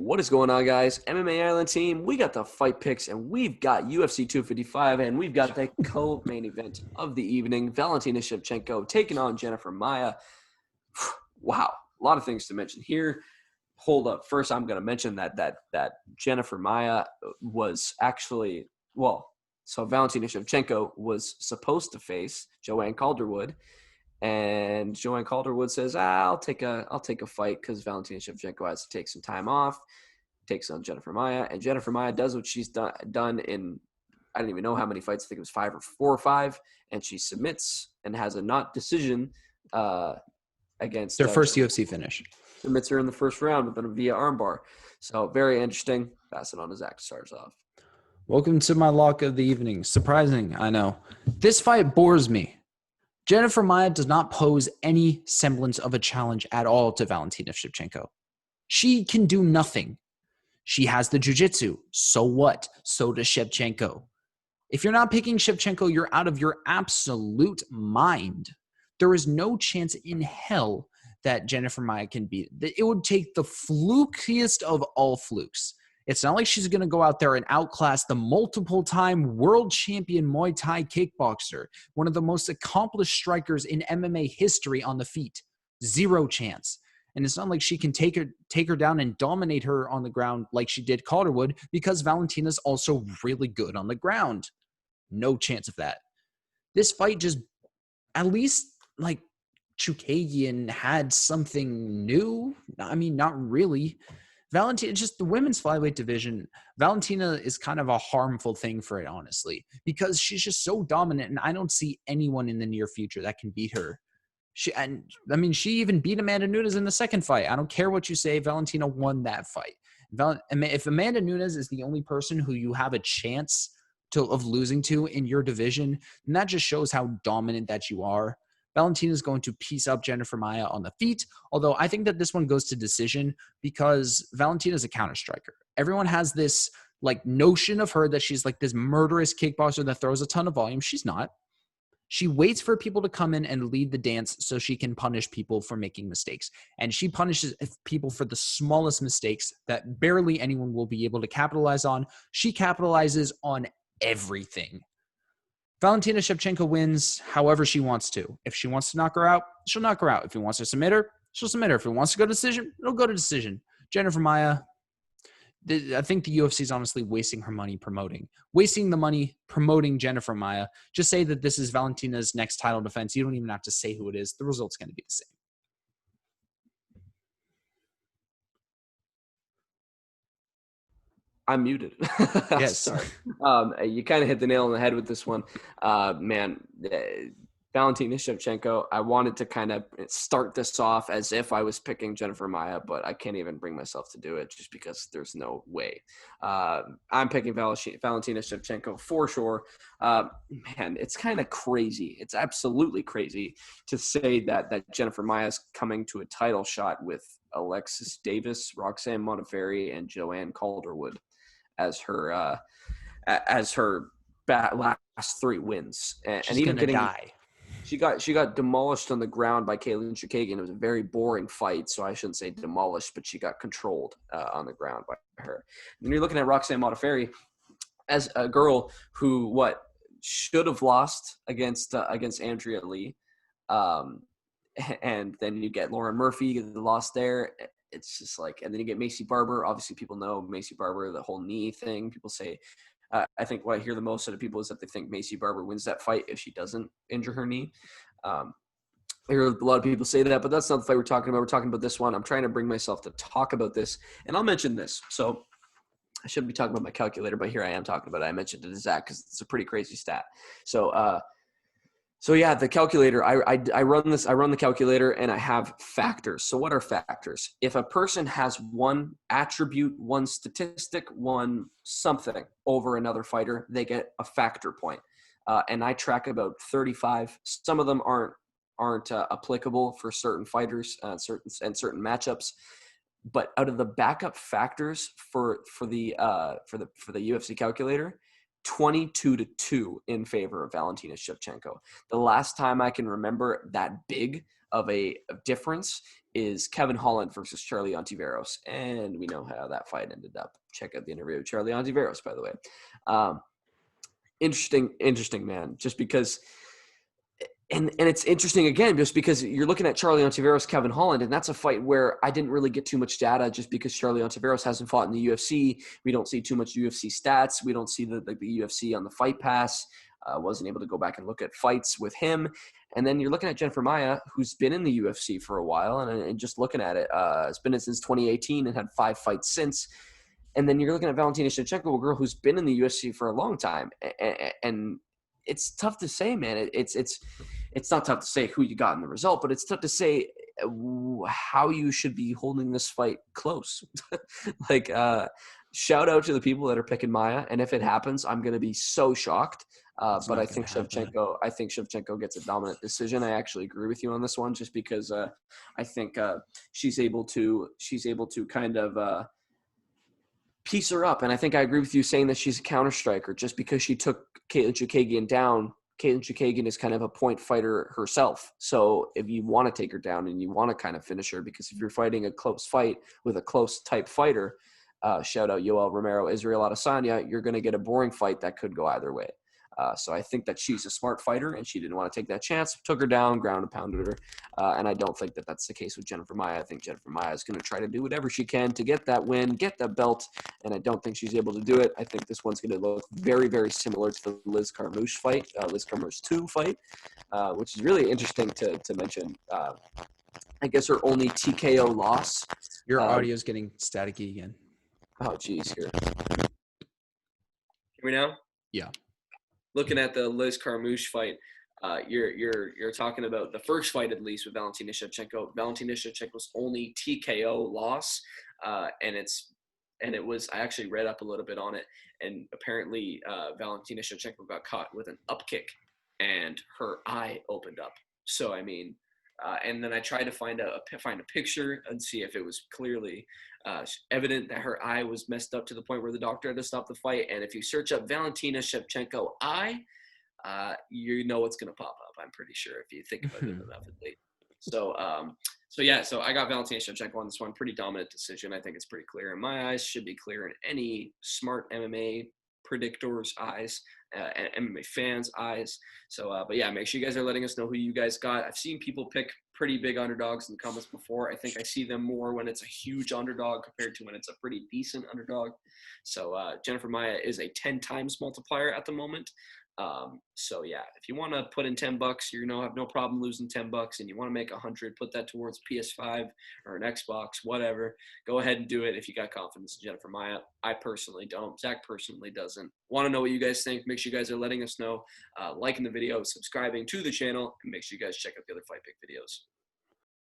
What is going on, guys? MMA Island team, we got the fight picks, and we've got UFC 255, and we've got the co-main event of the evening. Valentina Shevchenko taking on Jennifer Maia. Wow, a lot of things to mention here. Hold up. First, I'm going to mention that Jennifer Maia was actually, so Valentina Shevchenko was supposed to face Joanne Calderwood. And Joanne Calderwood says, I'll take a fight because Valentina Shevchenko has to take some time off, takes on Jennifer Maia. And Jennifer Maia does what she's done in, I don't even know how many fights. I think it was 4 or 5. And she submits and has a not decision against their first UFC finish. Submits her in the first round with a via armbar. So very interesting. Pass it on to Zach to start us off. Welcome to my lock of the evening. Surprising, I know. This fight bores me. Jennifer Maia does not pose any semblance of a challenge at all to Valentina Shevchenko. She can do nothing. She has the jiu-jitsu. So what? So does Shevchenko. If you're not picking Shevchenko, you're out of your absolute mind. There is no chance in hell that Jennifer Maia can beat. It would take the flukiest of all flukes. It's not like she's going to go out there and outclass the multiple-time world champion Muay Thai kickboxer, one of the most accomplished strikers in MMA history on the feet. Zero chance. And it's not like she can take her down and dominate her on the ground like she did Calderwood, because Valentina's also really good on the ground. No chance of that. This fight just, at least like Chukagian had something new. I mean, not really. Valentina, just the women's flyweight division, Valentina is kind of a harmful thing for it, honestly, because she's just so dominant, and I don't see anyone in the near future that can beat her. She even beat Amanda Nunes in the second fight. I don't care what you say. Valentina won that fight. If Amanda Nunes is the only person who you have a chance of losing to in your division, then that just shows how dominant that you are. Valentina is going to piece up Jennifer Maia on the feet, although I think that this one goes to decision because Valentina is a counter striker. Everyone has this like notion of her that she's like this murderous kickboxer that throws a ton of volume. She's not. She waits for people to come in and lead the dance so she can punish people for making mistakes. And she punishes people for the smallest mistakes that barely anyone will be able to capitalize on. She capitalizes on everything. Valentina Shevchenko wins however she wants to. If she wants to knock her out, she'll knock her out. If he wants to submit her, she'll submit her. If he wants to go to decision, it'll go to decision. Jennifer Maia, I think the UFC is honestly wasting her money promoting. Wasting the money promoting Jennifer Maia. Just say that this is Valentina's next title defense. You don't even have to say who it is. The result's going to be the same. I'm muted. Yes. Sorry. You kind of hit the nail on the head with this one. Valentina Shevchenko, I wanted to kind of start this off as if I was picking Jennifer Maia, but I can't even bring myself to do it just because there's no way. I'm picking Valentina Shevchenko for sure. It's kind of crazy. It's absolutely crazy to say that Jennifer Maia is coming to a title shot with Alexis Davis, Roxanne Modafferi, and Joanne Calderwood as her last 3 wins, and even gonna die. She got demolished on the ground by Kaylin Chukagian. It was a very boring fight, so I shouldn't say demolished, but she got controlled on the ground by her. And you're looking at Roxanne Modafferi as a girl who should have lost against Andrea Lee, and then you get Lauren Murphy, you get the loss there. It's just like, and then you get Macy Barber. Obviously, people know Macy Barber, the whole knee thing. People say, I think what I hear the most out of people is that they think Macy Barber wins that fight if she doesn't injure her knee. I hear a lot of people say that, but that's not the fight we're talking about. We're talking about this one. I'm trying to bring myself to talk about this, and I'll mention this. So I shouldn't be talking about my calculator, but here I am talking about it. I mentioned it to Zach because it's a pretty crazy stat. So yeah, the calculator, I run the calculator and I have factors. So what are factors? If a person has one attribute, one statistic, one something over another fighter, they get a factor point. And I track about 35. Some of them aren't applicable for certain fighters, certain matchups. But out of the backup factors for the UFC calculator, 22-2 in favor of Valentina Shevchenko. The last time I can remember that big difference is Kevin Holland versus Charlie Ontiveros, and we know how that fight ended up. Check out the interview with Charlie Ontiveros, by the way. Interesting, man. Just because, and it's interesting again, just because you're looking at Charlie Ontiveros, Kevin Holland, and that's a fight where I didn't really get too much data, just because Charlie Ontiveros hasn't fought in the UFC. We don't see too much UFC stats. We don't see the UFC on the Fight Pass. Wasn't able to go back and look at fights with him. And then you're looking at Jennifer Maia, who's been in the UFC for a while, and just looking at it, it's been since 2018 and had 5 fights since. And then you're looking at Valentina Shevchenko, a girl who's been in the UFC for a long time, and it's tough to say, man. It's not tough to say who you got in the result, but it's tough to say how you should be holding this fight close. Like, shout out to the people that are picking Maia, and if it happens, I'm going to be so shocked. But I think Shevchenko gets a dominant decision. I actually agree with you on this one, just because I think she's able to kind of piece her up. And I think I agree with you saying that she's a counter striker, just because she took Caitlin Chookagian down. Caitlin Chookagian is kind of a point fighter herself. So if you want to take her down and you want to kind of finish her, because if you're fighting a close fight with a close type fighter, shout out Yoel Romero, Israel Adesanya, you're going to get a boring fight that could go either way. So I think that she's a smart fighter, and she didn't want to take that chance. Took her down, ground and pounded her. And I don't think that that's the case with Jennifer Maia. I think Jennifer Maia is going to try to do whatever she can to get that win, get that belt, and I don't think she's able to do it. I think this one's going to look very, very similar to the Liz Carmouche fight, Liz Carmouche 2 fight, which is really interesting to mention. I guess her only TKO loss. Your audio is getting staticky again. Oh, geez, here. Hear me now? Yeah. Looking at the Liz Carmouche fight, you're talking about the first fight, at least, with Valentina Shevchenko. Valentina Shevchenko's only TKO loss, and it was, I actually read up a little bit on it, and apparently Valentina Shevchenko got caught with an up kick, and her eye opened up. So I mean, and then I tried to find a picture and see if it was clearly evident that her eye was messed up to the point where the doctor had to stop the fight. And if you search up Valentina Shevchenko eye, you know what's going to pop up, I'm pretty sure, if you think about it enough at least. So I got Valentina Shevchenko on this one. Pretty dominant decision. I think it's pretty clear. In my eyes, should be clear in any smart MMA predictor's eyes, and MMA fans' eyes. So, but yeah, make sure you guys are letting us know who you guys got. I've seen people pick pretty big underdogs in the comments before. I think I see them more when it's a huge underdog compared to when it's a pretty decent underdog. So Jennifer Maia is a 10 times multiplier at the moment. So yeah, if you want to put in $10, have no problem losing $10, and you want to make 100, put that towards PS5 or an Xbox, whatever. Go ahead and do it if you got confidence in Jennifer Maia. I personally don't. Zach personally doesn't. Want to know what you guys think? Make sure you guys are letting us know, liking the video, subscribing to the channel, and make sure you guys check out the other Fight Pick videos.